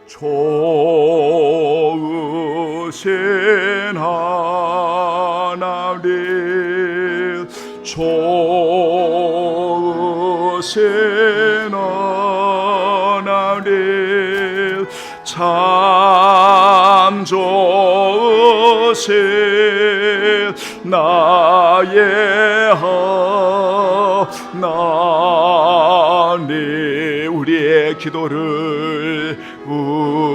좋으신 하나님, 좋으신 하나님, 참 좋으신 나의 하나님. 우리의 기도를, 우리의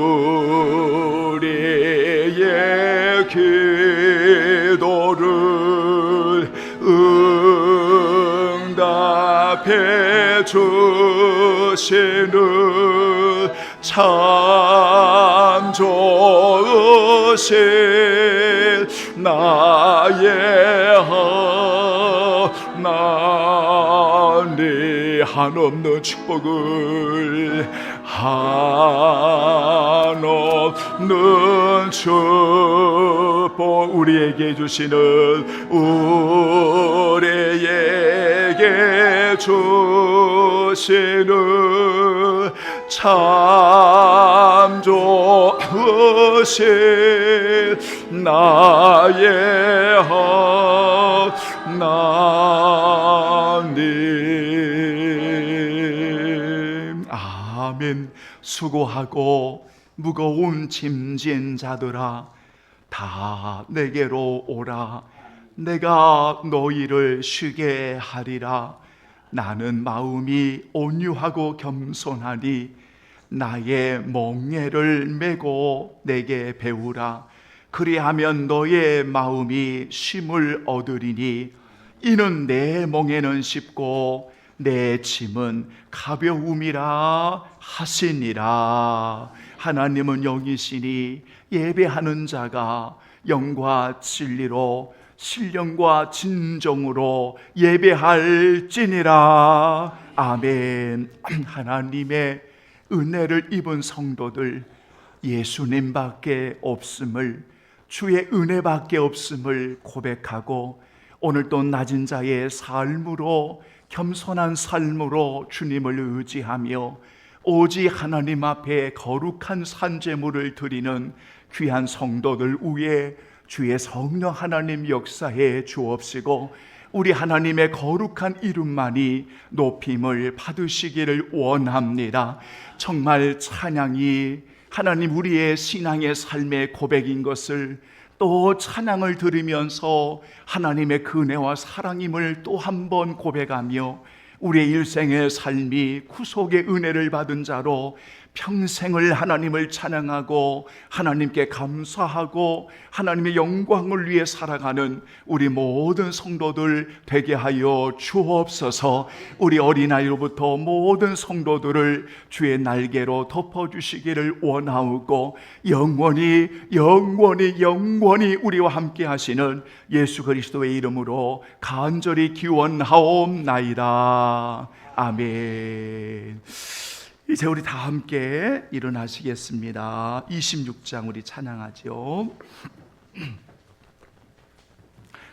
기도를 응답해 주시는 참 좋으신 나의 하나님, 한없는 축복을, 한없는 축복 우리에게 주시는, 우리에게 주시는 참 좋으신 나의 하나님. 아멘. 수고하고 무거운 짐진 자들아, 다 내게로 오라. 내가 너희를 쉬게 하리라. 나는 마음이 온유하고 겸손하니 나의 멍에를 메고 내게 배우라. 그리하면 너의 마음이 쉼을 얻으리니 이는 내 멍에는 쉽고 내 짐은 가벼움이라 하시니라. 하나님은 영이시니 예배하는 자가 영과 진리로 신령과 진정으로 예배할지니라. 아멘. 하나님의 은혜를 입은 성도들, 예수님밖에 없음을, 주의 은혜밖에 없음을 고백하고 오늘 또 낮은 자의 삶으로, 겸손한 삶으로 주님을 의지하며 오직 하나님 앞에 거룩한 산제물을 드리는 귀한 성도들 위에 주의 성령 하나님 역사해 주옵시고 우리 하나님의 거룩한 이름만이 높임을 받으시기를 원합니다. 정말 찬양이 하나님 우리의 신앙의 삶의 고백인 것을 또 찬양을 들으면서 하나님의 은혜와 사랑임을 또 한 번 고백하며 우리의 일생의 삶이 구속의 은혜를 받은 자로 평생을 하나님을 찬양하고 하나님께 감사하고 하나님의 영광을 위해 살아가는 우리 모든 성도들 되게 하여 주옵소서. 우리 어린아이로부터 모든 성도들을 주의 날개로 덮어주시기를 원하오고 영원히 우리와 함께 하시는 예수 그리스도의 이름으로 간절히 기원하옵나이다. 아멘. 이제 우리 다 함께 일어나시겠습니다. 26장 우리 찬양하죠.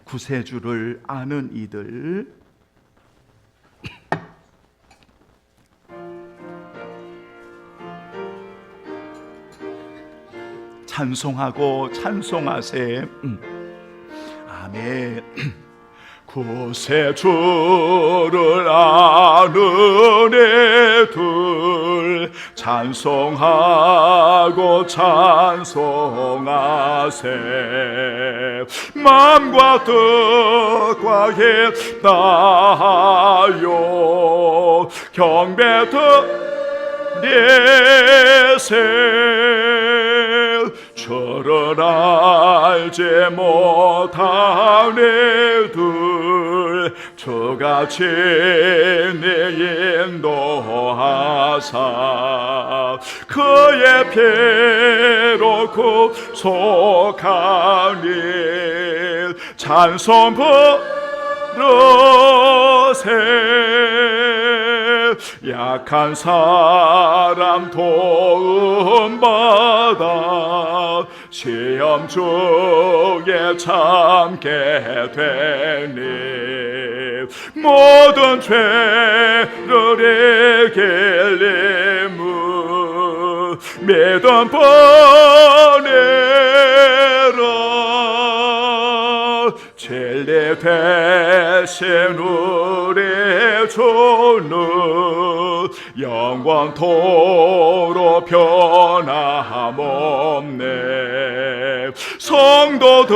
구세주를 아는 이들. 찬송하고 찬송하세. 아멘. 구세주를 아는 애들 찬송하고 찬송하세. 마음과 뜻과 힘 다하여 경배 드리세. 저를 알지 못한 애들 저같이 내 인도하사 그의 피로 구속하니 찬송 부르세. 약한 사람 도움받아 시험 중에 참게 되니 모든 죄를 이길 힘은 매던 번에라 젤레 대신 우리 주는 영원토록 변함없네. 성도들아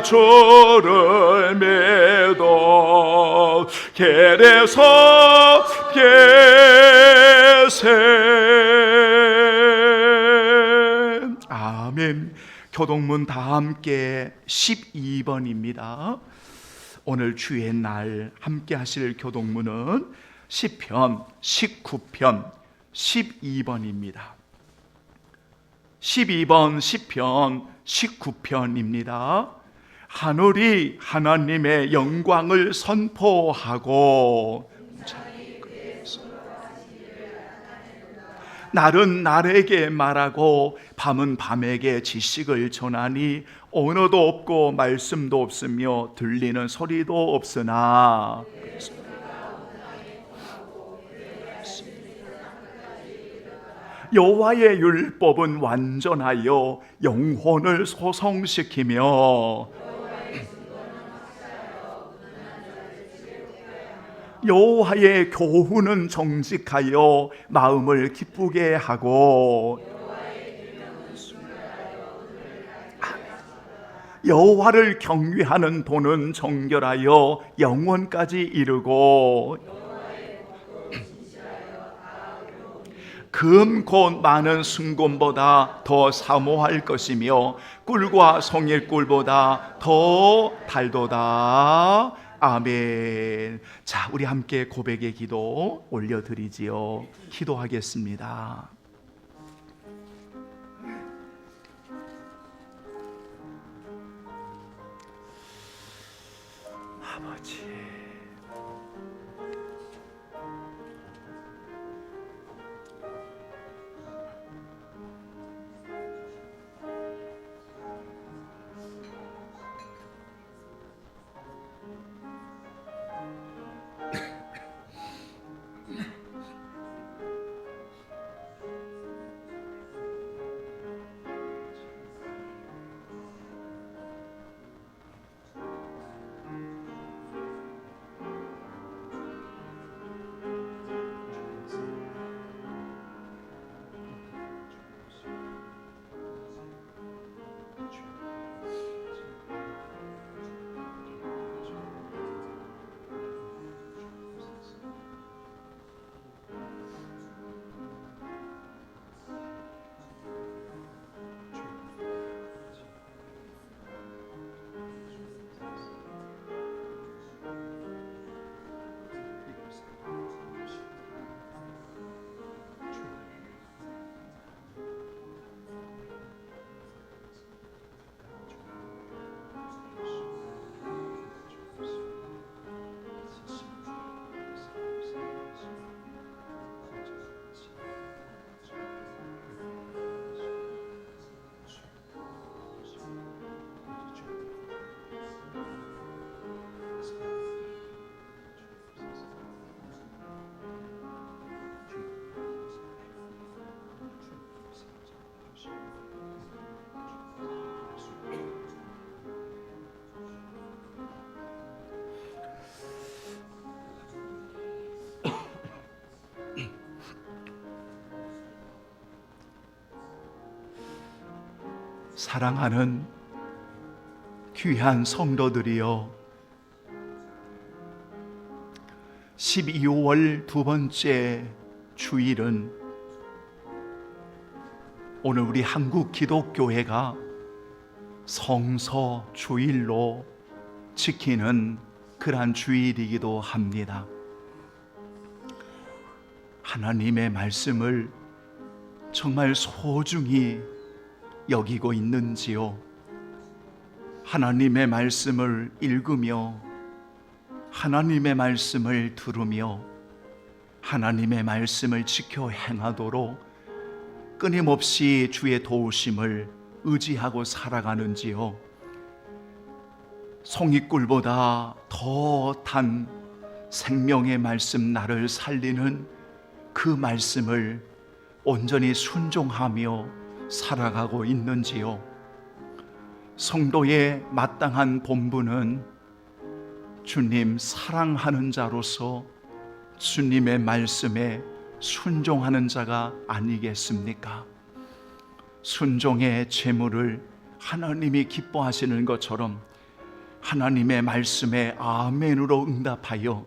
주를 믿어 계래서 계세. 아멘. 교동문 다 함께 12번입니다. 오늘 주의 날 함께 하실 교동문은 시편 19편 12번입니다. 12번 시편 19편입니다. 하늘이 하나님의 영광을 선포하고 날은 날에게 말하고 밤은 밤에게 지식을 전하니 언어도 없고 말씀도 없으며 들리는 소리도 없으나 여호와의 율법은 완전하여 영혼을 소성시키며 여호와의 교훈은 정직하여 마음을 기쁘게 하고 여호와를 경외하는 도는 정결하여 영원까지 이르고 금 곧 많은 순금보다 더 사모할 것이며 꿀과 송일꿀보다 더 달도다. 아멘. 자, 우리 함께 고백의 기도 올려드리지요. 기도하겠습니다. 아버지, 사랑하는 귀한 성도들이여, 12월 두 번째 주일은 오늘 우리 한국 기독교회가 성서 주일로 지키는 그러한 주일이기도 합니다. 하나님의 말씀을 정말 소중히 여기고 있는지요? 하나님의 말씀을 읽으며 하나님의 말씀을 들으며 하나님의 말씀을 지켜 행하도록 끊임없이 주의 도우심을 의지하고 살아가는지요? 송이꿀보다 더 단 생명의 말씀, 나를 살리는 그 말씀을 온전히 순종하며 살아가고 있는지요? 성도의 마땅한 본분은 주님 사랑하는 자로서 주님의 말씀에 순종하는 자가 아니겠습니까? 순종의 제물을 하나님이 기뻐하시는 것처럼 하나님의 말씀에 아멘으로 응답하여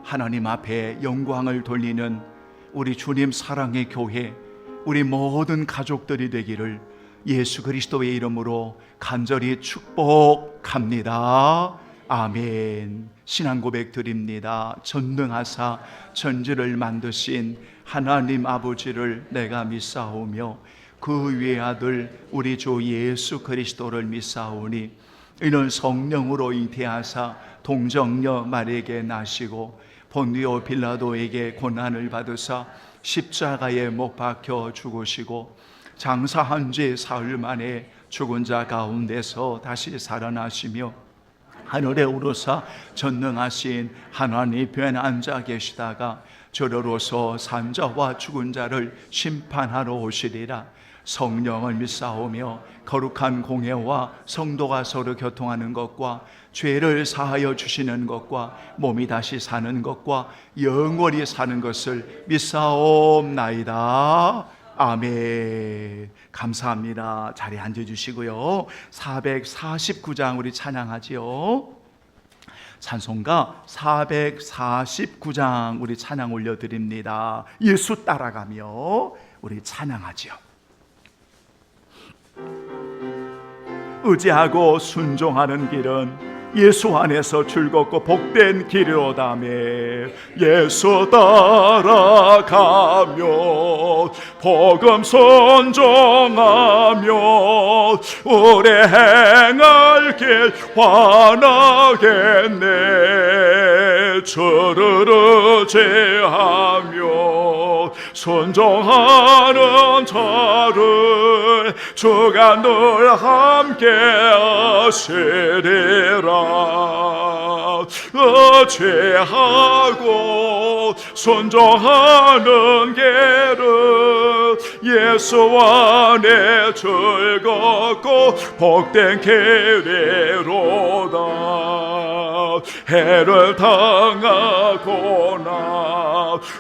하나님 앞에 영광을 돌리는 우리 주님 사랑의 교회, 우리 모든 가족들이 되기를 예수 그리스도의 이름으로 간절히 축복합니다. 아멘. 신앙 고백 드립니다. 전능하사 천지를 만드신 하나님 아버지를 내가 믿사오며 그 위의 아들 우리 주 예수 그리스도를 믿사오니 이는 성령으로 잉태하사 동정녀 마리에게 나시고 본디오 빌라도에게 고난을 받으사 십자가에 못 박혀 죽으시고 장사한 지 사흘 만에 죽은 자 가운데서 다시 살아나시며 하늘에 오르사 전능하신 하나님 변에 앉아 계시다가 저러로서 산자와 죽은 자를 심판하러 오시리라. 성령을 믿사오며 거룩한 공예와 성도가 서로 교통하는 것과 죄를 사하여 주시는 것과 몸이 다시 사는 것과 영원히 사는 것을 믿사옵나이다. 아멘. 감사합니다. 자리에 앉아주시고요. 449장 우리 찬양하지요. 찬송가 449장 우리 찬양 올려드립니다. 예수 따라가며 우리 찬양하지요. 의지하고 순종하는 길은 예수 안에서 즐겁고 복된 길이로다며 예수 따라가며 복음 순종하며 오래 행할 길 환하겠네. 주를 제하며 순종하는 자를 주가 늘 함께 하시리라. 죄하고 순종하는 길은 예수 안에 즐겁고 복된 길이로다. 해를 당하거나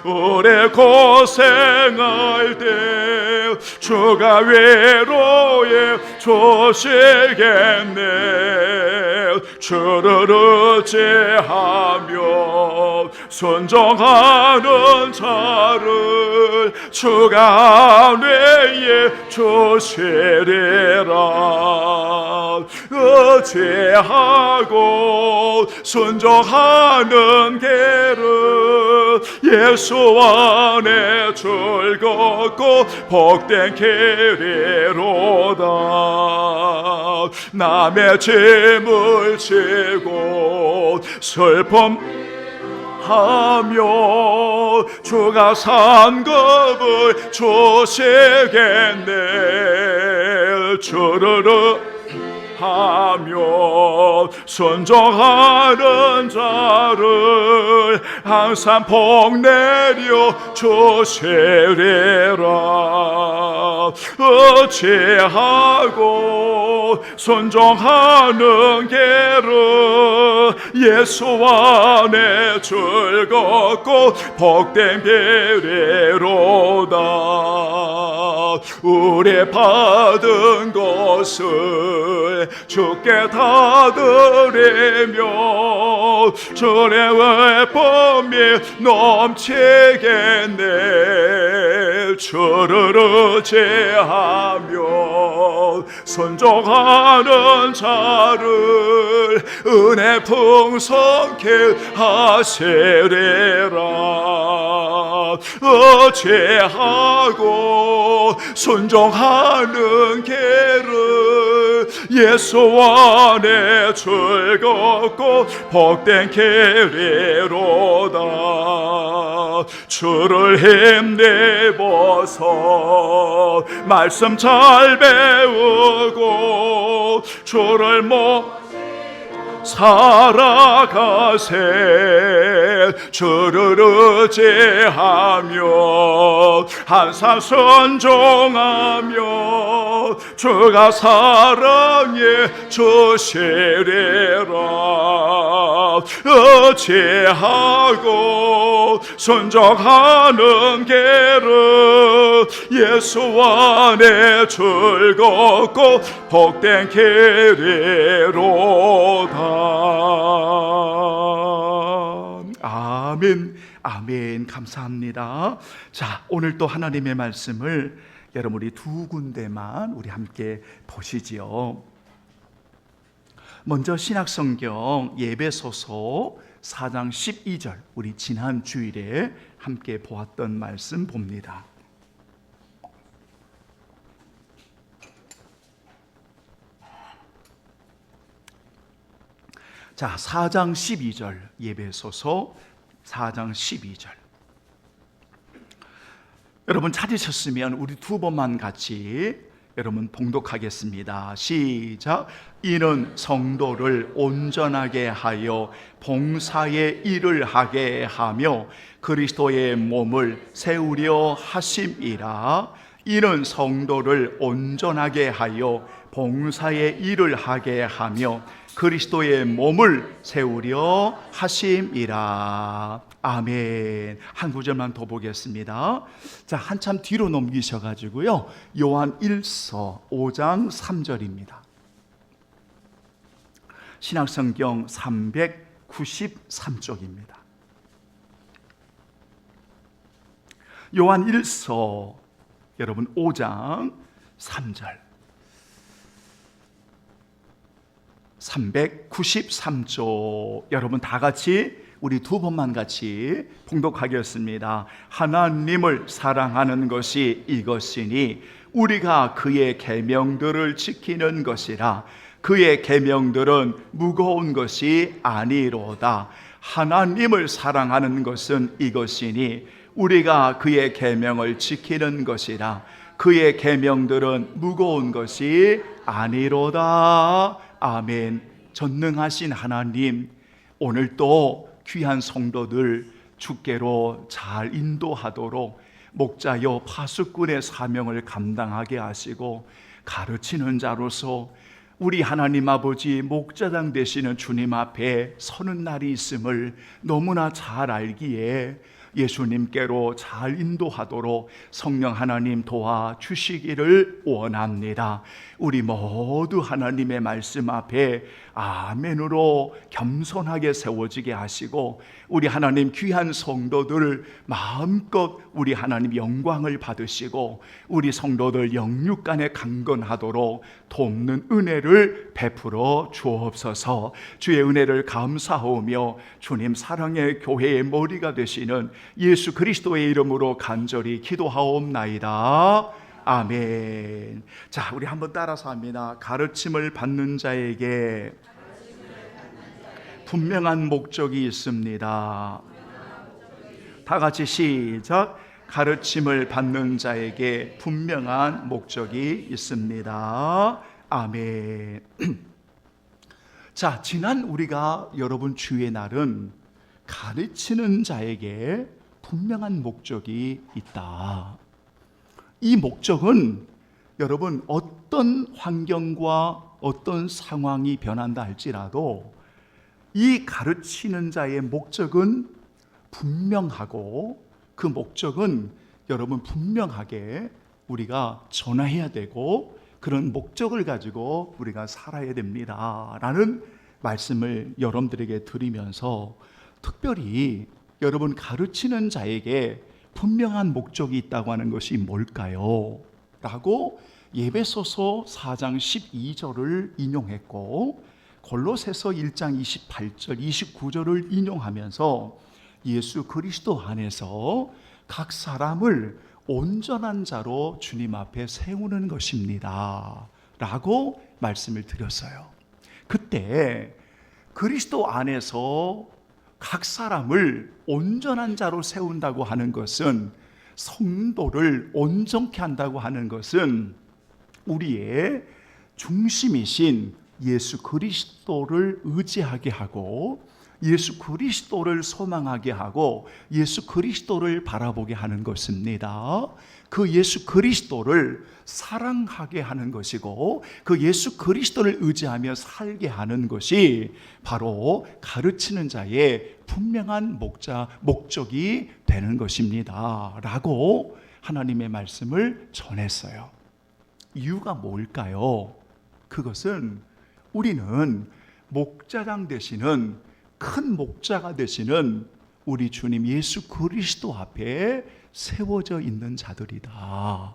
오래 고생할 때 주가 위로해 주시겠네. 주를 의지하며 순종하는 자를 주가 안위에 주시리라. 의지하고 순종하는 길은 예수 안에 즐겁고 복된 길이로다. 남의 짐을 지고 슬픔하며 주가 상급을 주시겠네. 주를 하며 순종하는 자를 항상 복 내려 주시리라. 의지하고 순종하는 길은 예수 안에 즐겁고 복된 길이로다. 우리 받은 것을 주께 다 드리며 주의 기쁨이 넘치겠네. 주를 의지하며 순종하는 자를 은혜 풍성케 하시리라. 의지하고 순종하는 길은 예수 안에 즐겁고 복된 길이로다. 주를 힘입어서 말씀 잘 배우고 주를 살아가세. 주를 의지하며 항상 순종하며 주가 사랑해 주시리라. 의지하고 순종하는 길은 예수 안에 즐겁고 복된 길이로다. 아멘, 아멘. 감사합니다. 자, 오늘 또 하나님의 말씀을 여러분 우리 두 군데만 우리 함께 보시지요. 먼저 신약성경 예배소서 4장 12절, 우리 지난 주일에 함께 보았던 말씀 봅니다. 자, 4장 12절, 예배소서 4장 12절. 여러분 찾으셨으면 우리 두 번만 같이 여러분 봉독하겠습니다. 시작. 이는 성도를 온전하게 하여 봉사의 일을 하게 하며 그리스도의 몸을 세우려 하심이라. 이는 성도를 온전하게 하여 봉사의 일을 하게 하며 그리스도의 몸을 세우려 하심이라. 아멘. 한 구절만 더 보겠습니다. 자, 한참 뒤로 넘기셔가지고요, 요한 1서 5장 3절입니다. 신약성경 393쪽입니다. 요한 1서 여러분 5장 3절, 393쪽 여러분 다 같이 우리 두 번만 같이 봉독하겠습니다. 하나님을 사랑하는 것이 이것이니 우리가 그의 계명들을 지키는 것이라. 그의 계명들은 무거운 것이 아니로다. 하나님을 사랑하는 것은 이것이니 우리가 그의 계명을 지키는 것이라. 그의 계명들은 무거운 것이 아니로다. 아멘. 전능하신 하나님, 오늘 또 귀한 성도들 주께로 잘 인도하도록 목자여 파수꾼의 사명을 감당하게 하시고 가르치는 자로서 우리 하나님 아버지 목자장 되시는 주님 앞에 서는 날이 있음을 너무나 잘 알기에 예수님께로 잘 인도하도록 성령 하나님 도와주시기를 원합니다. 우리 모두 하나님의 말씀 앞에 아멘으로 겸손하게 세워지게 하시고 우리 하나님 귀한 성도들 마음껏 우리 하나님 영광을 받으시고 우리 성도들 영육간에 강건하도록 돕는 은혜를 베풀어 주옵소서. 주의 은혜를 감사하오며 주님 사랑의 교회의 머리가 되시는 예수 그리스도의 이름으로 간절히 기도하옵나이다. 아멘. 자, 우리 한번 따라서 합니다. 가르침을 받는 자에게 분명한 목적이 있습니다. 다 같이 시작. 가르침을 받는 자에게 분명한 목적이 있습니다. 아멘. 자, 지난 우리가 여러분 주의 날은 가르치는 자에게 분명한 목적이 있다. 이 목적은 여러분 어떤 환경과 어떤 상황이 변한다 할지라도 이 가르치는 자의 목적은 분명하고 그 목적은 여러분 분명하게 우리가 전해야 되고 그런 목적을 가지고 우리가 살아야 됩니다 라는 말씀을 여러분들에게 드리면서 특별히 여러분 가르치는 자에게 분명한 목적이 있다고 하는 것이 뭘까요? 라고 예배소서 4장 12절을 인용했고 골로새서 1장 28절 29절을 인용하면서 예수 그리스도 안에서 각 사람을 온전한 자로 주님 앞에 세우는 것입니다 라고 말씀을 드렸어요. 그때 그리스도 안에서 각 사람을 온전한 자로 세운다고 하는 것은, 성도를 온전케 한다고 하는 것은 우리의 중심이신 예수 그리스도를 의지하게 하고 예수 그리스도를 소망하게 하고 예수 그리스도를 바라보게 하는 것입니다. 그 예수 그리스도를 사랑하게 하는 것이고 그 예수 그리스도를 의지하며 살게 하는 것이 바로 가르치는 자의 분명한 목적이 되는 것입니다 라고 하나님의 말씀을 전했어요. 이유가 뭘까요? 그것은 우리는 목자장 되시는 큰 목자가 되시는 우리 주님 예수 그리스도 앞에 세워져 있는 자들이다.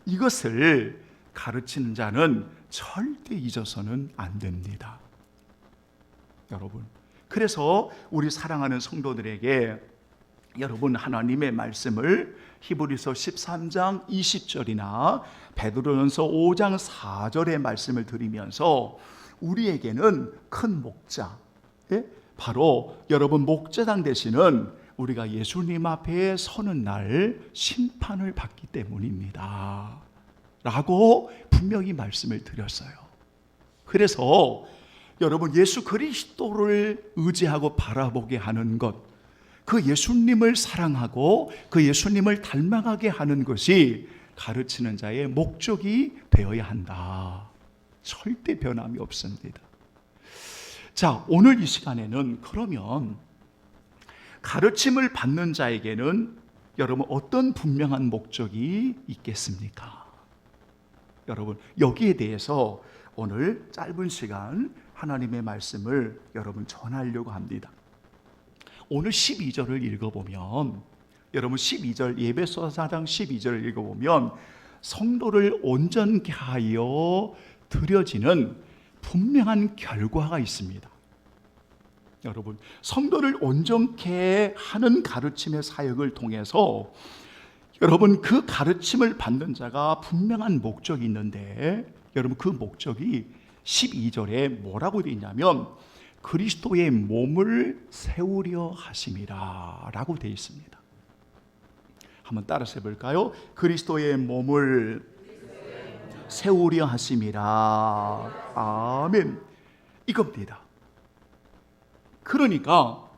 이것을 가르치는 자는 절대 잊어서는 안 됩니다. 여러분, 그래서 우리 사랑하는 성도들에게 여러분 하나님의 말씀을 히브리서 13장 20절이나 베드로전서 5장 4절의 말씀을 드리면서 우리에게는 큰 목자, 바로 여러분 목자장 되시는 우리가 예수님 앞에 서는 날 심판을 받기 때문입니다 라고 분명히 말씀을 드렸어요. 그래서 여러분 예수 그리스도를 의지하고 바라보게 하는 것, 그 예수님을 사랑하고 그 예수님을 닮아가게 하는 것이 가르치는 자의 목적이 되어야 한다. 절대 변함이 없습니다. 자, 오늘 이 시간에는 그러면 가르침을 받는 자에게는 여러분 어떤 분명한 목적이 있겠습니까? 여러분 여기에 대해서 오늘 짧은 시간 하나님의 말씀을 여러분 전하려고 합니다. 오늘 12절을 읽어보면 여러분 12절 예배소 4장 12절을 읽어보면 성도를 온전케 하여 드려지는 분명한 결과가 있습니다. 여러분 성도를 온전케 하는 가르침의 사역을 통해서 여러분 그 가르침을 받는 자가 분명한 목적이 있는데 여러분 그 목적이 12절에 뭐라고 되어 있냐면 그리스도의 몸을 세우려 하심이라 라고 되어 있습니다. 한번 따라서 해볼까요? 그리스도의 몸을 세우려 하심이라. 아멘. 이겁니다. 그러니까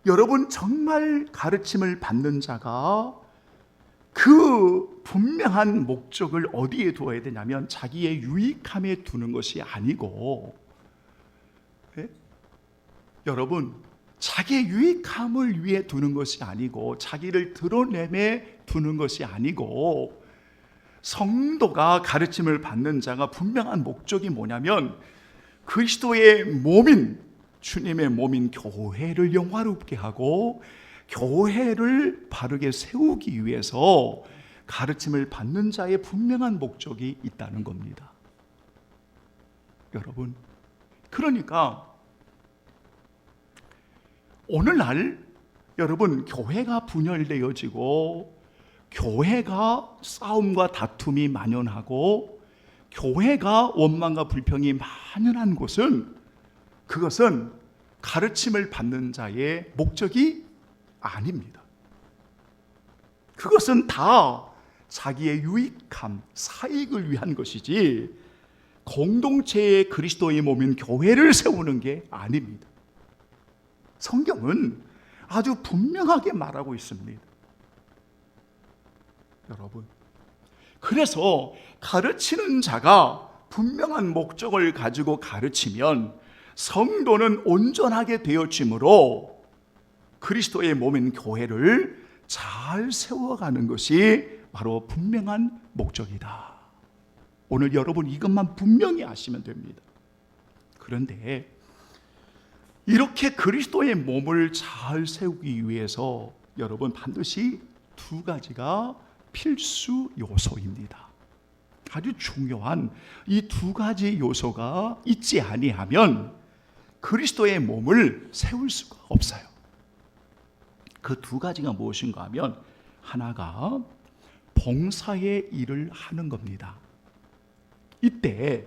여러분 정말 가르침을 받는 자가 그 분명한 목적을 어디에 두어야 되냐면 자기의 유익함에 두는 것이 아니고, 여러분 자기의 유익함을 위해 두는 것이 아니고 자기를 드러내매 두는 것이 아니고 성도가 가르침을 받는 자가 분명한 목적이 뭐냐면 그리스도의 몸인 주님의 몸인 교회를 영화롭게 하고 교회를 바르게 세우기 위해서 가르침을 받는 자의 분명한 목적이 있다는 겁니다. 여러분 그러니까 오늘날 여러분 교회가 분열되어지고 교회가 싸움과 다툼이 만연하고 교회가 원망과 불평이 만연한 곳은 그것은 가르침을 받는 자의 목적이 아닙니다. 그것은 다 자기의 유익함, 사익을 위한 것이지 공동체의 그리스도의 몸인 교회를 세우는 게 아닙니다. 성경은 아주 분명하게 말하고 있습니다. 여러분, 그래서 가르치는 자가 분명한 목적을 가지고 가르치면 성도는 온전하게 되어짐으로 그리스도의 몸인 교회를 잘 세워가는 것이 바로 분명한 목적이다. 오늘 여러분 이것만 분명히 아시면 됩니다. 그런데 이렇게 그리스도의 몸을 잘 세우기 위해서 여러분 반드시 두 가지가 필수 요소입니다. 아주 중요한 이 두 가지 요소가 있지 아니하면 그리스도의 몸을 세울 수가 없어요. 그 두 가지가 무엇인가 하면 하나가 봉사의 일을 하는 겁니다. 이때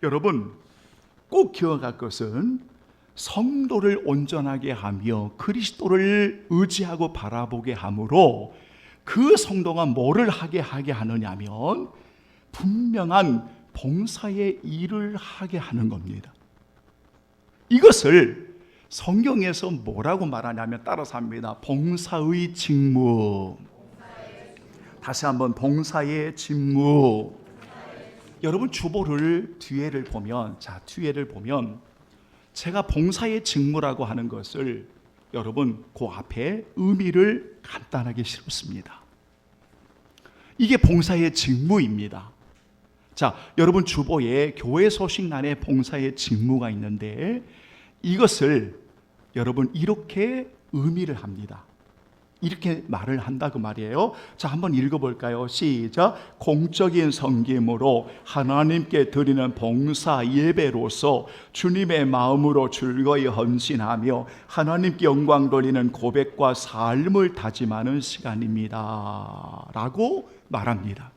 여러분 꼭 기억할 것은 성도를 온전하게 하며 그리스도를 의지하고 바라보게 함으로 그 성도가 뭐를 하게 하느냐면 분명한 봉사의 일을 하게 하는 겁니다. 이것을 성경에서 뭐라고 말하냐면 따라서 합니다. 봉사의 직무. 다시 한번 봉사의 직무. 여러분 주보를 뒤에를 보면 제가 봉사의 직무라고 하는 것을 여러분 그 앞에 의미를 간단하게 실었습니다. 이게 봉사의 직무입니다. 자, 여러분 주보에 교회 소식란에 봉사의 직무가 있는데 이것을 여러분 이렇게 의미를 합니다. 이렇게 말을 한다 그 말이에요. 자, 한번 읽어볼까요? 시작. 공적인 섬김으로 하나님께 드리는 봉사 예배로서 주님의 마음으로 즐거이 헌신하며 하나님께 영광 돌리는 고백과 삶을 다짐하는 시간입니다 라고 말합니다.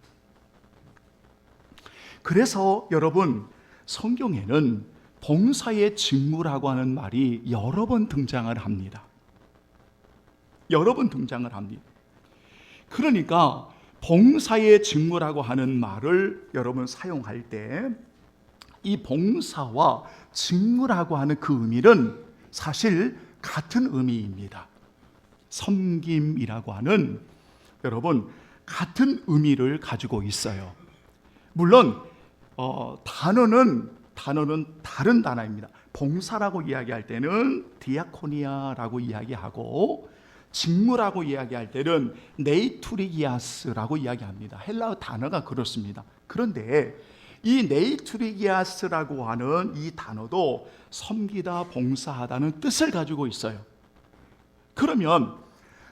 그래서 여러분 성경에는 봉사의 직무라고 하는 말이 여러 번 등장을 합니다. 여러 번 등장을 합니다. 그러니까 봉사의 직무라고 하는 말을 여러분 사용할 때 이 봉사와 직무라고 하는 그 의미는 사실 같은 의미입니다. 섬김이라고 하는 여러분 같은 의미를 가지고 있어요. 물론 단어는 다른 단어입니다. 봉사라고 이야기할 때는 디아코니아라고 이야기하고 직무라고 이야기할 때는 네이투리기아스라고 이야기합니다. 헬라어 단어가 그렇습니다. 그런데 이 네이투리기아스라고 하는 이 단어도 섬기다, 봉사하다는 뜻을 가지고 있어요. 그러면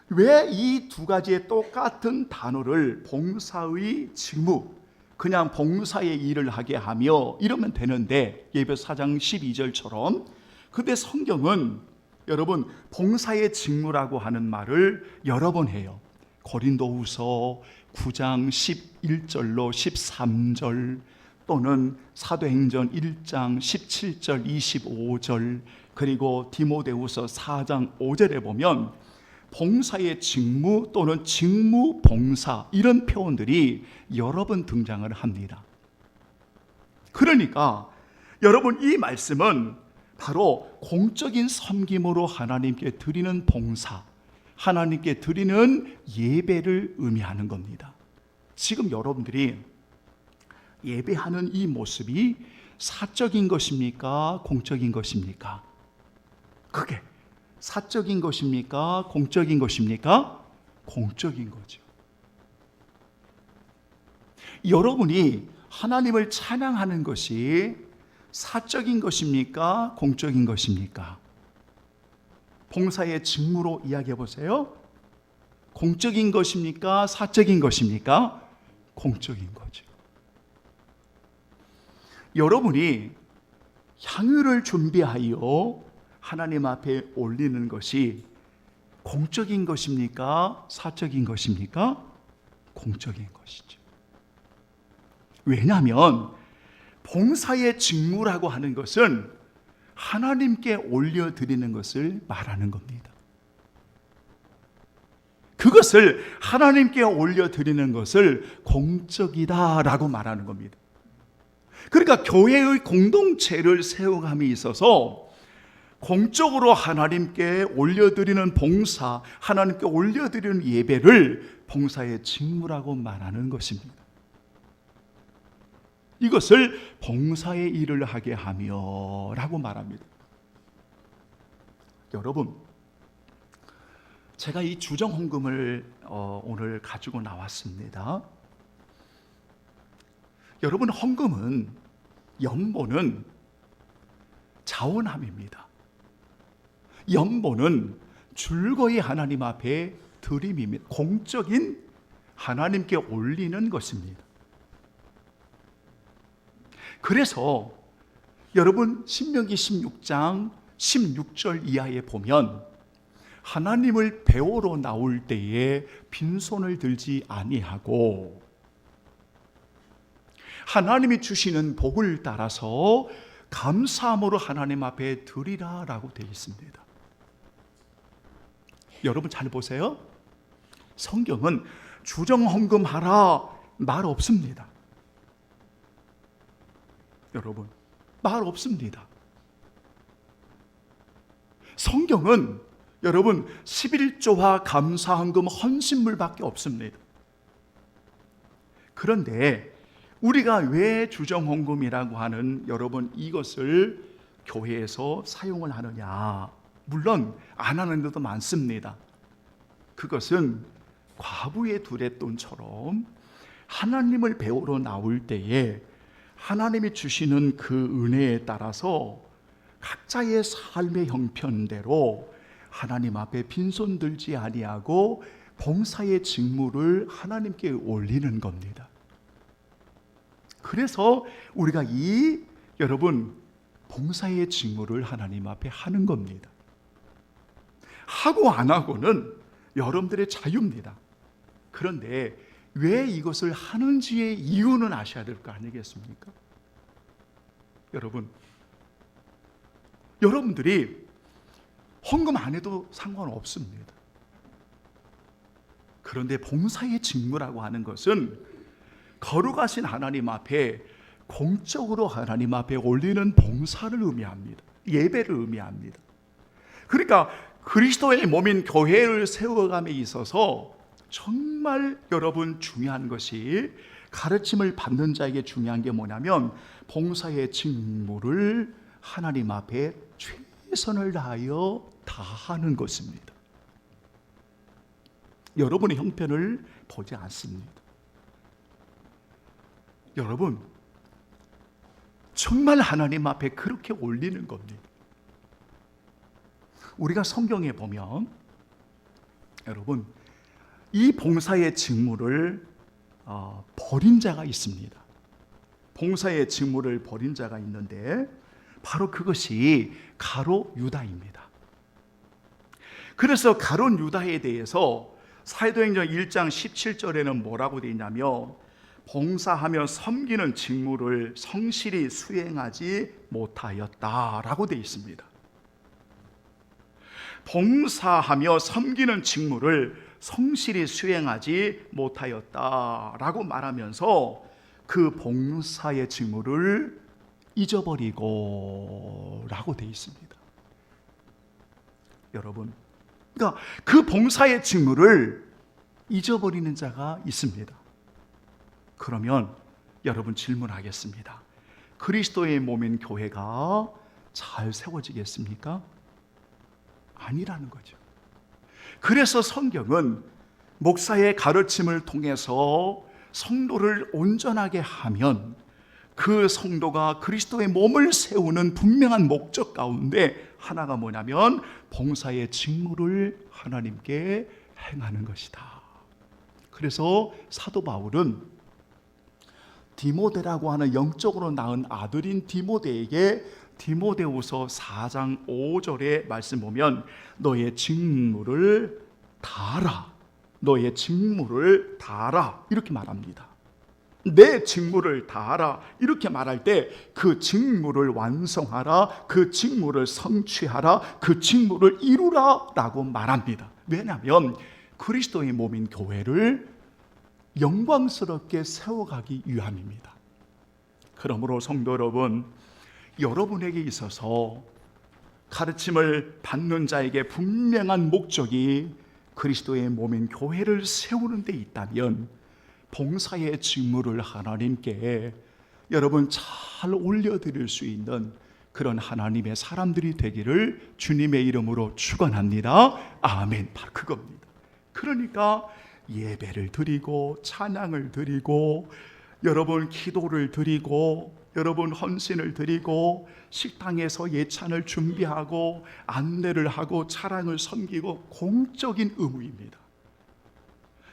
왜 이 두 가지의 똑같은 단어를 봉사의 직무, 그냥 봉사의 일을 하게 하며 이러면 되는데 예배서 4장 12절처럼 근데 성경은 여러분 봉사의 직무라고 하는 말을 여러 번 해요. 고린도후서 9장 11절로 13절 또는 사도행전 1장 17절 25절 그리고 디모데후서 4장 5절에 보면 봉사의 직무 또는 직무 봉사 이런 표현들이 여러 번 등장을 합니다. 그러니까 여러분 이 말씀은 바로 공적인 섬김으로 하나님께 드리는 봉사, 하나님께 드리는 예배를 의미하는 겁니다. 지금 여러분들이 예배하는 이 모습이 사적인 것입니까? 공적인 것입니까? 그게 사적인 것입니까? 공적인 것입니까? 공적인 거죠. 여러분이 하나님을 찬양하는 것이 사적인 것입니까? 공적인 것입니까? 봉사의 직무로 이야기해 보세요. 공적인 것입니까? 사적인 것입니까? 공적인 거죠. 여러분이 향유를 준비하여 하나님 앞에 올리는 것이 공적인 것입니까? 사적인 것입니까? 공적인 것이죠. 왜냐하면 봉사의 직무라고 하는 것은 하나님께 올려드리는 것을 말하는 겁니다. 그것을 하나님께 올려드리는 것을 공적이다라고 말하는 겁니다. 그러니까 교회의 공동체를 세워감에 있어서 공적으로 하나님께 올려드리는 봉사, 하나님께 올려드리는 예배를 봉사의 직무라고 말하는 것입니다. 이것을 봉사의 일을 하게 하며 라고 말합니다. 여러분, 제가 이 주정헌금을 오늘 가지고 나왔습니다. 여러분, 헌금은 연보는 자원함입니다. 연보는 즐거이 하나님 앞에 드림입니다. 공적인 하나님께 올리는 것입니다. 그래서 여러분 신명기 16장 16절 이하에 보면 하나님을 배우러 나올 때에 빈손을 들지 아니하고 하나님이 주시는 복을 따라서 감사함으로 하나님 앞에 드리라라고 되어 있습니다. 여러분 잘 보세요. 성경은 주정헌금하라 말 없습니다. 여러분 말 없습니다. 성경은 여러분 11조와 감사헌금 헌신물밖에 없습니다. 그런데 우리가 왜 주정헌금이라고 하는 여러분 이것을 교회에서 사용을 하느냐? 물론 안 하는 데도 많습니다. 그것은 과부의 두랫돈처럼 하나님을 배우러 나올 때에 하나님이 주시는 그 은혜에 따라서 각자의 삶의 형편대로 하나님 앞에 빈손 들지 아니하고 봉사의 직무를 하나님께 올리는 겁니다. 그래서 우리가 여러분 봉사의 직무를 하나님 앞에 하는 겁니다. 하고 안 하고는 여러분들의 자유입니다. 그런데 왜 이것을 하는지의 이유는 아셔야 될 거 아니겠습니까? 여러분들이 헌금 안 해도 상관없습니다. 그런데 봉사의 직무라고 하는 것은 거룩하신 하나님 앞에 공적으로 하나님 앞에 올리는 봉사를 의미합니다. 예배를 의미합니다. 그러니까 그리스도의 몸인 교회를 세워감에 있어서 정말 여러분 중요한 것이, 가르침을 받는 자에게 중요한 게 뭐냐면 봉사의 직무를 하나님 앞에 최선을 다하여 다하는 것입니다. 여러분의 형편을 보지 않습니다. 여러분 정말 하나님 앞에 그렇게 올리는 겁니다. 우리가 성경에 보면 여러분 이 봉사의 직무를 버린 자가 있습니다. 봉사의 직무를 버린 자가 있는데 바로 그것이 가롯 유다입니다. 그래서 가롯 유다에 대해서 사도행전 1장 17절에는 뭐라고 되어 있냐면 봉사하며 섬기는 직무를 성실히 수행하지 못하였다라고 되어 있습니다. 봉사하며 섬기는 직무를 성실히 수행하지 못하였다라고 말하면서 그 봉사의 직무를 잊어버리고 라고 되어 있습니다. 여러분, 그러니까 그 봉사의 직무를 잊어버리는 자가 있습니다. 그러면 여러분 질문하겠습니다. 그리스도의 몸인 교회가 잘 세워지겠습니까? 아니라는 거죠. 그래서 성경은 목사의 가르침을 통해서 성도를 온전하게 하면 그 성도가 그리스도의 몸을 세우는 분명한 목적 가운데 하나가 뭐냐면 봉사의 직무를 하나님께 행하는 것이다. 그래서 사도 바울은 디모데라고 하는 영적으로 낳은 아들인 디모데에게 디모데후서 4장 5절의 말씀 보면 너의 직무를 다하라, 너의 직무를 다하라 이렇게 말합니다. 내 직무를 다하라 이렇게 말할 때 그 직무를 완성하라, 그 직무를 성취하라, 그 직무를 이루라 라고 말합니다. 왜냐하면 그리스도의 몸인 교회를 영광스럽게 세워가기 위함입니다. 그러므로 성도 여러분, 여러분에게 있어서 가르침을 받는 자에게 분명한 목적이 그리스도의 몸인 교회를 세우는 데 있다면 봉사의 직무를 하나님께 여러분 잘 올려드릴 수 있는 그런 하나님의 사람들이 되기를 주님의 이름으로 축원합니다. 아멘. 바로 그겁니다. 그러니까 예배를 드리고 찬양을 드리고 여러분 기도를 드리고 여러분 헌신을 드리고 식당에서 예찬을 준비하고 안내를 하고 차량을 섬기고 공적인 의무입니다.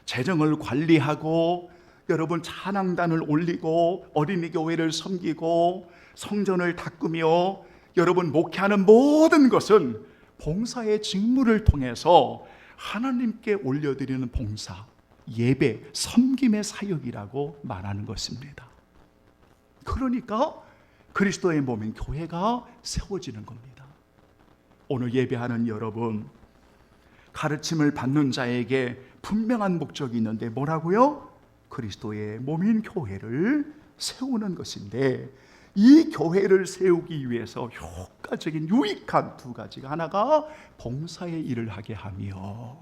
재정을 관리하고 여러분 찬양단을 올리고 어린이 교회를 섬기고 성전을 닦으며 여러분 목회하는 모든 것은 봉사의 직무를 통해서 하나님께 올려드리는 봉사, 예배, 섬김의 사역이라고 말하는 것입니다. 그러니까 그리스도의 몸인 교회가 세워지는 겁니다. 오늘 예배하는 여러분, 가르침을 받는 자에게 분명한 목적이 있는데 뭐라고요? 그리스도의 몸인 교회를 세우는 것인데 이 교회를 세우기 위해서 효과적인 유익한 두 가지가, 하나가 봉사의 일을 하게 하며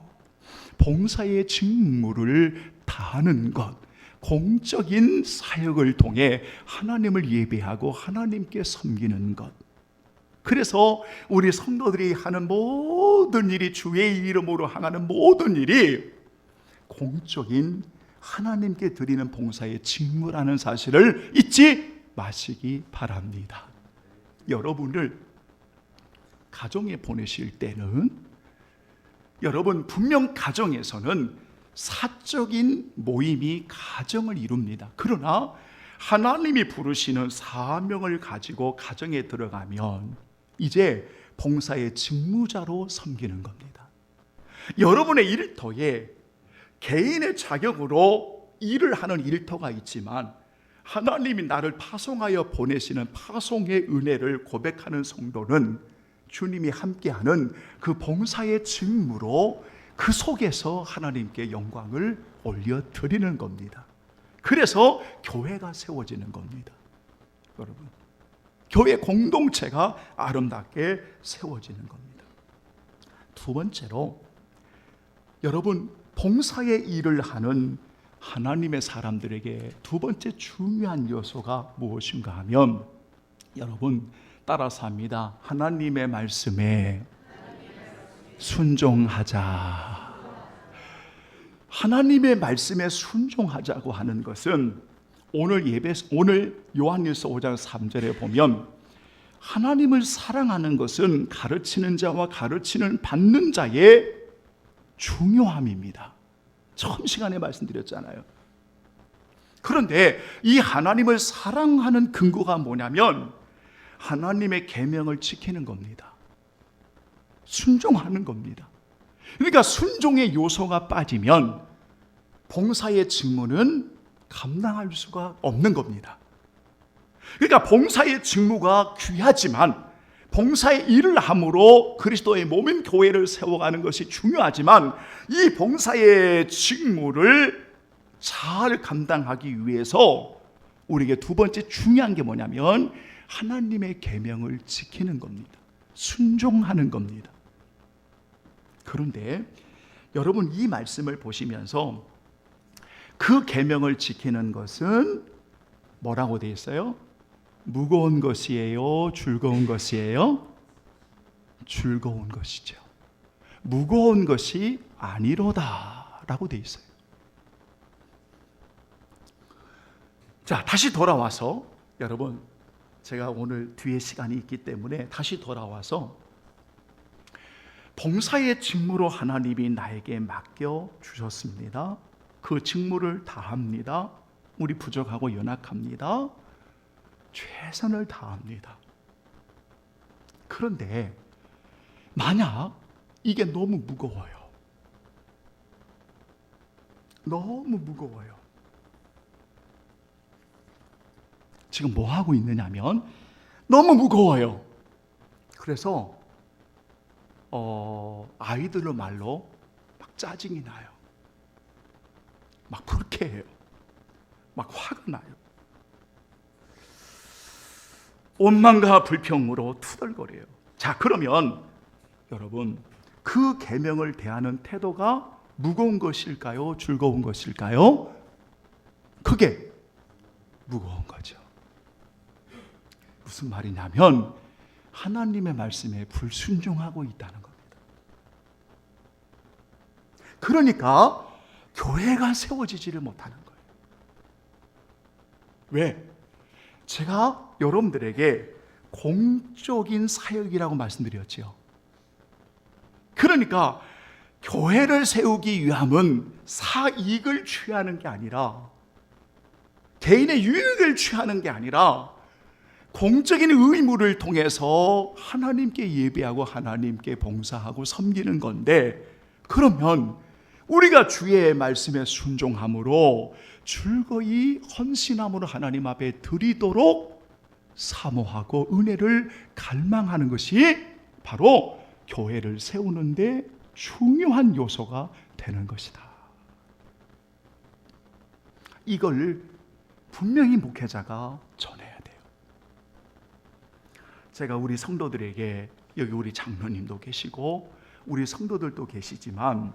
봉사의 직무를 다하는 것, 공적인 사역을 통해 하나님을 예배하고 하나님께 섬기는 것. 그래서 우리 성도들이 하는 모든 일이, 주의 이름으로 행하는 모든 일이 공적인 하나님께 드리는 봉사의 직무라는 사실을 잊지 마시기 바랍니다. 여러분을 가정에 보내실 때는, 여러분 분명 가정에서는 사적인 모임이 가정을 이룹니다. 그러나 하나님이 부르시는 사명을 가지고 가정에 들어가면 이제 봉사의 직무자로 섬기는 겁니다. 여러분의 일터에 개인의 자격으로 일을 하는 일터가 있지만 하나님이 나를 파송하여 보내시는 파송의 은혜를 고백하는 성도는 주님이 함께하는 그 봉사의 직무로 그 속에서 하나님께 영광을 올려드리는 겁니다. 그래서 교회가 세워지는 겁니다. 여러분, 교회 공동체가 아름답게 세워지는 겁니다. 두 번째로, 여러분 봉사의 일을 하는 하나님의 사람들에게 두 번째 중요한 요소가 무엇인가 하면, 여러분 따라서 합니다. 하나님의 말씀에 순종하자. 하나님의 말씀에 순종하자고 하는 것은 오늘 요한일서 5장 3절에 보면 하나님을 사랑하는 것은 가르치는 자와 가르치는 받는 자의 중요함입니다. 처음 시간에 말씀드렸잖아요. 그런데 이 하나님을 사랑하는 근거가 뭐냐면 하나님의 계명을 지키는 겁니다. 순종하는 겁니다. 그러니까 순종의 요소가 빠지면 봉사의 직무는 감당할 수가 없는 겁니다. 그러니까 봉사의 직무가 귀하지만, 봉사의 일을 함으로 그리스도의 몸인 교회를 세워가는 것이 중요하지만, 이 봉사의 직무를 잘 감당하기 위해서 우리에게 두 번째 중요한 게 뭐냐면 하나님의 계명을 지키는 겁니다. 순종하는 겁니다. 그런데 여러분 이 말씀을 보시면서 그 계명을 지키는 것은 뭐라고 되어 있어요? 무거운 것이에요? 즐거운 것이에요? 즐거운 것이죠. 무거운 것이 아니로다 라고 되어 있어요. 자, 다시 돌아와서, 여러분 제가 오늘 뒤에 시간이 있기 때문에 다시 돌아와서 봉사의 직무로 하나님이 나에게 맡겨 주셨습니다. 그 직무를 다합니다. 우리 부족하고 연약합니다. 최선을 다합니다. 그런데 만약 이게 너무 무거워요. 너무 무거워요. 지금 뭐 하고 있느냐면 너무 무거워요. 그래서 아이들로 말로 막 짜증이 나요. 막 불쾌해요. 막 화가 나요. 원망과 불평으로 투덜거려요. 자, 그러면 여러분 그 계명을 대하는 태도가 무거운 것일까요? 즐거운 것일까요? 그게 무거운 거죠. 무슨 말이냐면 하나님의 말씀에 불순종하고 있다는 겁니다. 그러니까 교회가 세워지지를 못하는 거예요. 왜? 제가 여러분들에게 공적인 사역이라고 말씀드렸죠. 그러니까 교회를 세우기 위함은 사익을 취하는 게 아니라, 개인의 유익을 취하는 게 아니라 공적인 의무를 통해서 하나님께 예배하고 하나님께 봉사하고 섬기는 건데, 그러면 우리가 주의 말씀에 순종함으로 즐거이 헌신함으로 하나님 앞에 드리도록 사모하고 은혜를 갈망하는 것이 바로 교회를 세우는데 중요한 요소가 되는 것이다. 이걸 분명히 목회자가 전해야 돼요. 제가 우리 성도들에게, 여기 우리 장로님도 계시고 우리 성도들도 계시지만,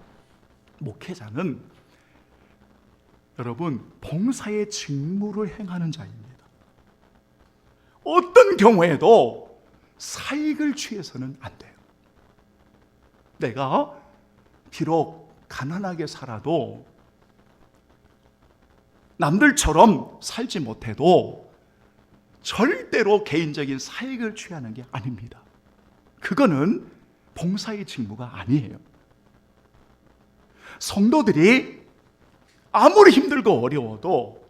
목회자는 여러분 봉사의 직무를 행하는 자입니다. 어떤 경우에도 사익을 취해서는 안 돼요. 내가 비록 가난하게 살아도, 남들처럼 살지 못해도 절대로 개인적인 사익을 취하는 게 아닙니다. 그거는 봉사의 직무가 아니에요. 성도들이 아무리 힘들고 어려워도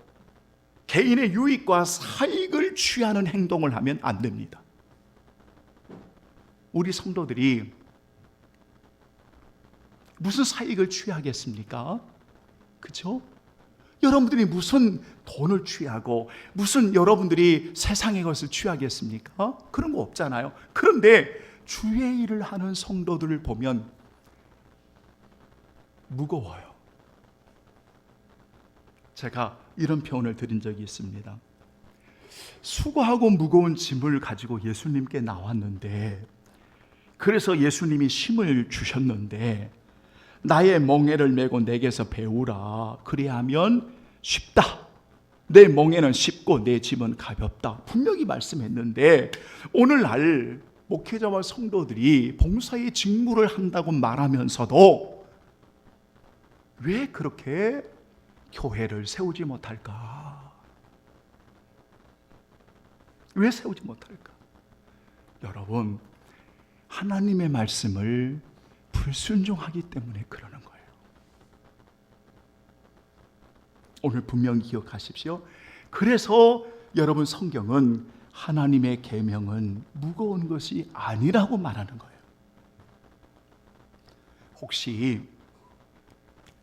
개인의 유익과 사익을 취하는 행동을 하면 안 됩니다. 우리 성도들이 무슨 사익을 취하겠습니까? 그렇죠? 여러분들이 무슨 돈을 취하고 무슨 여러분들이 세상의 것을 취하겠습니까? 그런 거 없잖아요. 그런데 주의 일을 하는 성도들을 보면 무거워요. 제가 이런 표현을 드린 적이 있습니다. 수고하고 무거운 짐을 가지고 예수님께 나왔는데, 그래서 예수님이 힘을 주셨는데, 나의 멍에를 메고 내게서 배우라. 그리하면 쉽다. 내 멍에는 쉽고 내 짐은 가볍다. 분명히 말씀했는데, 오늘날 목회자와 성도들이 봉사의 직무를 한다고 말하면서도 왜 그렇게 교회를 세우지 못할까? 왜 세우지 못할까? 여러분, 하나님의 말씀을 불순종하기 때문에 그러는 거예요. 오늘 분명히 기억하십시오. 그래서 여러분, 성경은 하나님의 계명은 무거운 것이 아니라고 말하는 거예요. 혹시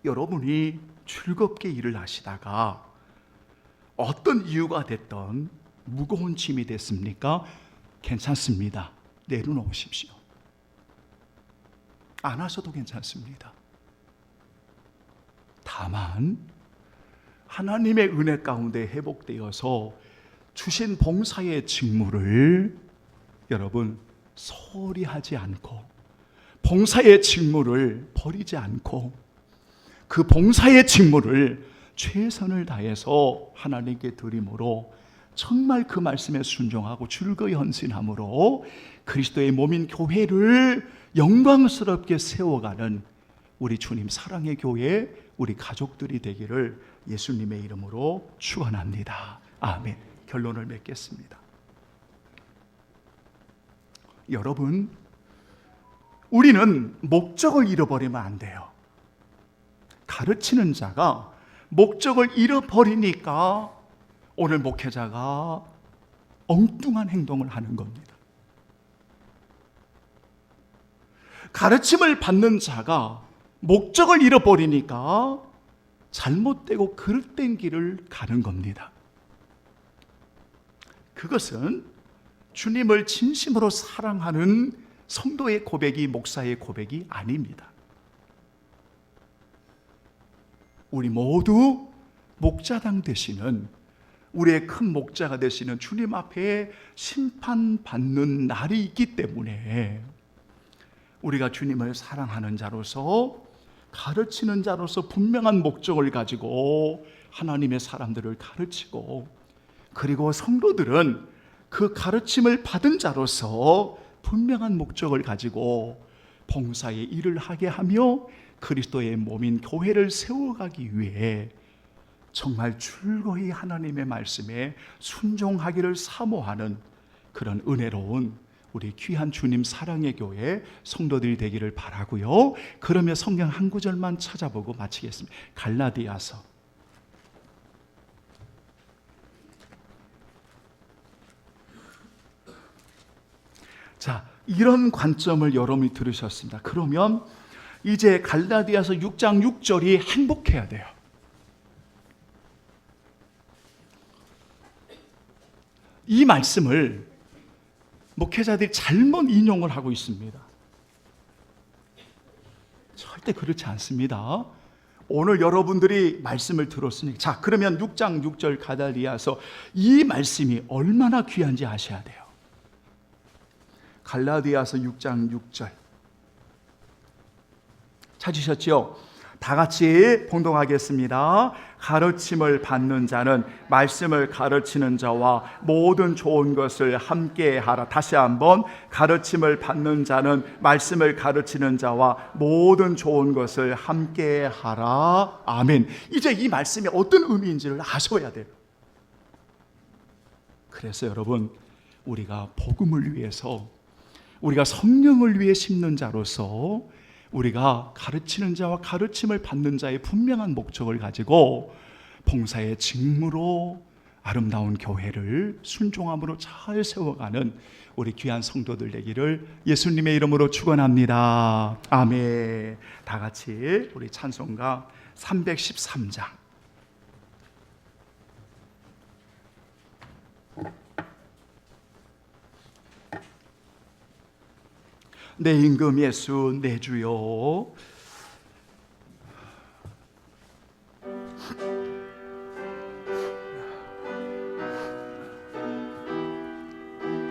여러분이 즐겁게 일을 하시다가 어떤 이유가 됐던 무거운 짐이 됐습니까? 괜찮습니다. 내려놓으십시오. 안 하셔도 괜찮습니다. 다만 하나님의 은혜 가운데 회복되어서 주신 봉사의 직무를 여러분 소홀히 하지 않고, 봉사의 직무를 버리지 않고, 그 봉사의 직무를 최선을 다해서 하나님께 드림으로 정말 그 말씀에 순종하고 즐거이 헌신함으로 그리스도의 몸인 교회를 영광스럽게 세워가는 우리 주님 사랑의 교회, 우리 가족들이 되기를 예수님의 이름으로 축원합니다. 아멘. 결론을 맺겠습니다. 여러분, 우리는 목적을 잃어버리면 안 돼요. 가르치는 자가 목적을 잃어버리니까 오늘 목회자가 엉뚱한 행동을 하는 겁니다. 가르침을 받는 자가 목적을 잃어버리니까 잘못되고 그릇된 길을 가는 겁니다. 그것은 주님을 진심으로 사랑하는 성도의 고백이, 목사의 고백이 아닙니다. 우리 모두 목자당 되시는, 우리의 큰 목자가 되시는 주님 앞에 심판받는 날이 있기 때문에 우리가 주님을 사랑하는 자로서, 가르치는 자로서 분명한 목적을 가지고 하나님의 사람들을 가르치고, 그리고 성도들은 그 가르침을 받은 자로서 분명한 목적을 가지고 봉사의 일을 하게 하며 그리스도의 몸인 교회를 세워가기 위해 정말 즐거이 하나님의 말씀에 순종하기를 사모하는 그런 은혜로운 우리 귀한 주님 사랑의 교회 성도들이 되기를 바라고요. 그러면 성경 한 구절만 찾아보고 마치겠습니다. 갈라디아서. 자, 이런 관점을 여러분이 들으셨습니다. 그러면 이제 갈라디아서 6장 6절이 행복해야 돼요. 이 말씀을 목회자들이 잘못 인용을 하고 있습니다. 절대 그렇지 않습니다. 오늘 여러분들이 말씀을 들었으니, 자, 그러면 6장 6절 갈라디아서 이 말씀이 얼마나 귀한지 아셔야 돼요. 갈라디아서 6장 6절 찾으셨죠? 다 같이 봉독하겠습니다. 가르침을 받는 자는 말씀을 가르치는 자와 모든 좋은 것을 함께 하라. 다시 한번, 가르침을 받는 자는 말씀을 가르치는 자와 모든 좋은 것을 함께 하라. 아멘. 이제 이 말씀이 어떤 의미인지를 아셔야 돼요. 그래서 여러분, 우리가 복음을 위해서, 우리가 성령을 위해 심는 자로서 우리가 가르치는 자와 가르침을 받는 자의 분명한 목적을 가지고 봉사의 직무로 아름다운 교회를 순종함으로 잘 세워가는 우리 귀한 성도들 되기를 예수님의 이름으로 축원합니다. 아멘. 다 같이 우리 찬송가 313장 내 임금 예수 내 주여.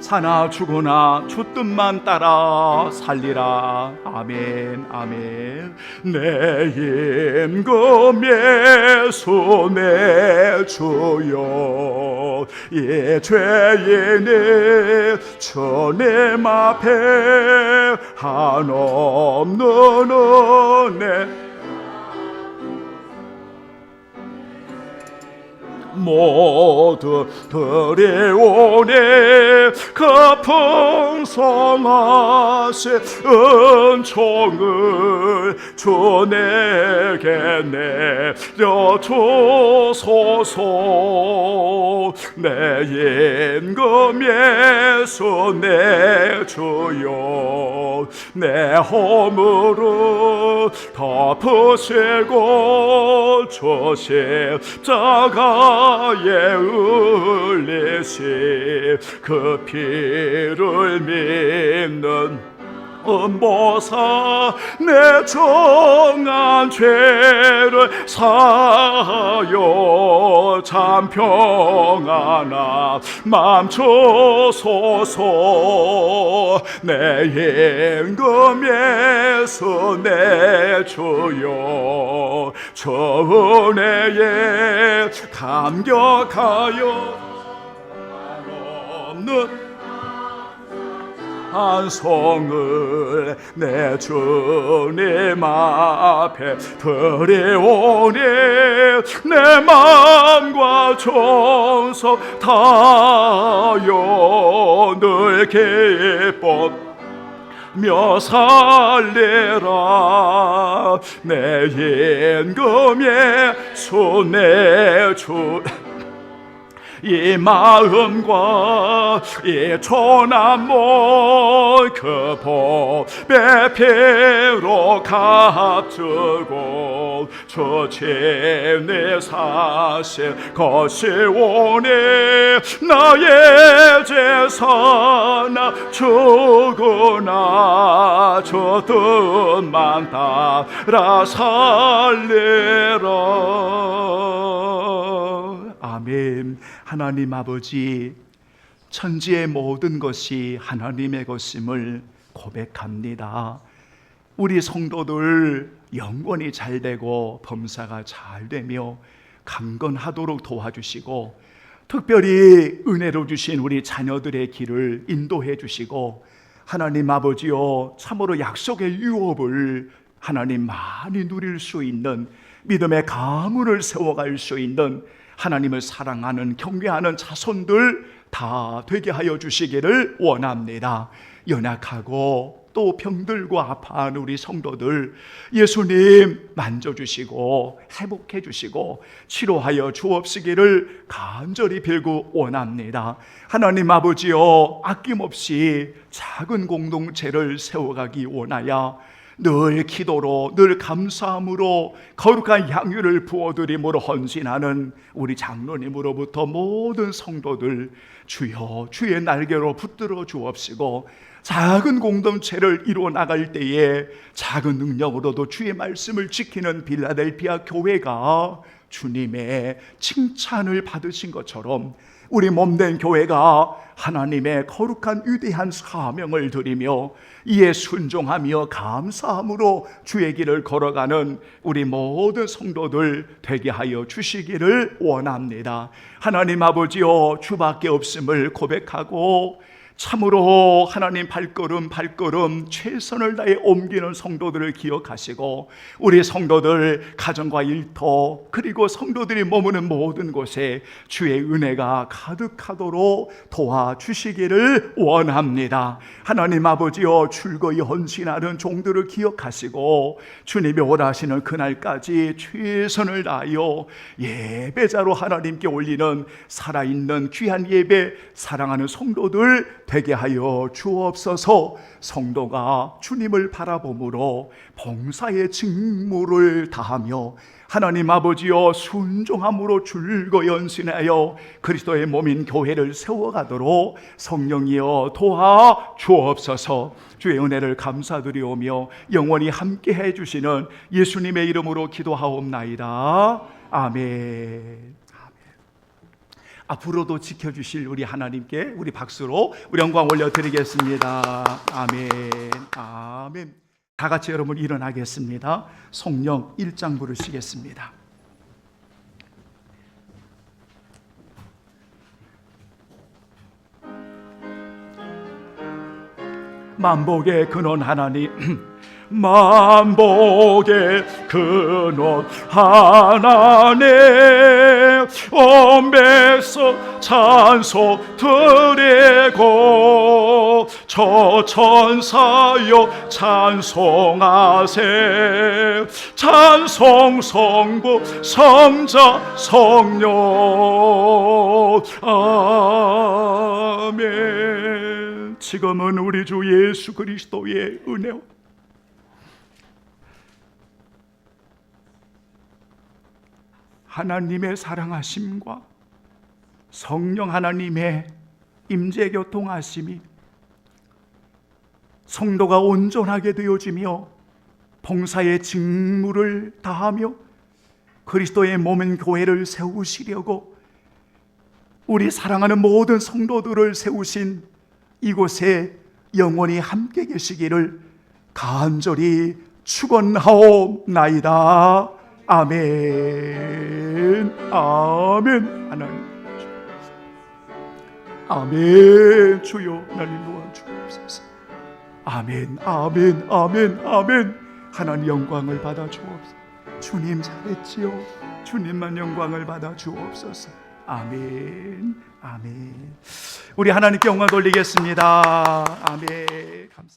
사나 죽으나 주 뜻만 따라 살리라. 아멘. 아멘. 내 임금 예수 내 주여, 이 죄인의 주님 앞에 한없는 은혜 모두 드리오니 그 풍성하신 은총을 주 내게 내려주소서. 내 임금 예수 내 주여, 내 허물을 덮으시고 주신 자가의 흘리신 그 피를 믿는 은보사 내 정한 죄를 사하여 참 평안아 멈추소서. 내 임금 예수 내 주여, 주 은혜에 감격하여 없는 한송을 내 주님 앞에 드리오니 내 마음과 정성 다하여 늘 기뻐며 살리라. 내 임금 예수 내 주, 이 마음과 이 조남모 그 법의 피로 값주고 주친이 사실 것이오니 나의 제사나 죽으나 주 뜻만 따라 살리라. 아멘. 하나님 아버지, 천지의 모든 것이 하나님의 것임을 고백합니다. 우리 성도들 영원히 잘 되고 범사가 잘 되며 강건하도록 도와주시고, 특별히 은혜로 주신 우리 자녀들의 길을 인도해 주시고, 하나님 아버지여, 참으로 약속의 유업을 하나님 많이 누릴 수 있는 믿음의 가문을 세워갈 수 있는 하나님을 사랑하는 경외하는 자손들 다 되게 하여 주시기를 원합니다. 연약하고 또 병들고 아파하는 우리 성도들 예수님 만져주시고 회복해 주시고 치료하여 주옵시기를 간절히 빌고 원합니다. 하나님 아버지여, 아낌없이 작은 공동체를 세워가기 원하여 늘 기도로, 늘 감사함으로, 거룩한 향유를 부어드림으로 헌신하는 우리 장로님으로부터 모든 성도들 주여 주의 날개로 붙들어 주옵시고, 작은 공동체를 이루어 나갈 때에 작은 능력으로도 주의 말씀을 지키는 빌라델피아 교회가 주님의 칭찬을 받으신 것처럼 우리 몸된 교회가 하나님의 거룩한 위대한 사명을 드리며 이에 순종하며 감사함으로 주의 길을 걸어가는 우리 모든 성도들 되게 하여 주시기를 원합니다. 하나님 아버지여, 주밖에 없음을 고백하고 참으로 하나님 발걸음 최선을 다해 옮기는 성도들을 기억하시고 우리 성도들 가정과 일터 그리고 성도들이 머무는 모든 곳에 주의 은혜가 가득하도록 도와주시기를 원합니다. 하나님 아버지여, 즐거이 헌신하는 종들을 기억하시고 주님이 원하시는 그날까지 최선을 다하여 예배자로 하나님께 올리는 살아있는 귀한 예배 사랑하는 성도들 되게 하여 주옵소서. 성도가 주님을 바라봄으로 봉사의 직무를 다하며 하나님 아버지여 순종함으로 즐거이 헌신하여 그리스도의 몸인 교회를 세워가도록 성령이여 도와 주옵소서. 주의 은혜를 감사드리오며 영원히 함께해 주시는 예수님의 이름으로 기도하옵나이다. 아멘. 앞으로도 지켜주실 우리 하나님께 우리 박수로 우리 영광 올려드리겠습니다. 아멘. 아멘. 다 같이 여러분 일어나겠습니다. 성령 1장 부르시겠습니다. 만복의 근원 하나님, 만복의 근원 하나님, 온 백성 찬송 드리고 저 천사여 찬송하세. 찬송 성부 성자 성령. 아멘. 지금은 우리 주 예수 그리스도의 은혜와 하나님의 사랑하심과 성령 하나님의 임재 교통하심이 성도가 온전하게 되어지며 봉사의 직무를 다하며 그리스도의 몸인 교회를 세우시려고 우리 사랑하는 모든 성도들을 세우신 이곳에 영원히 함께 계시기를 간절히 축원하옵나이다. 아멘. 아멘. 하나님, 아멘. 주여 나를 도와주옵소서. 아멘. 아멘. 아멘. 아멘. 하나님 영광을 받아 주옵소서. 주님 잘했지요. 주님만 영광을 받아 주옵소서. 아멘. 아멘. 우리 하나님께 영광 돌리겠습니다. 아멘. 감사합니다.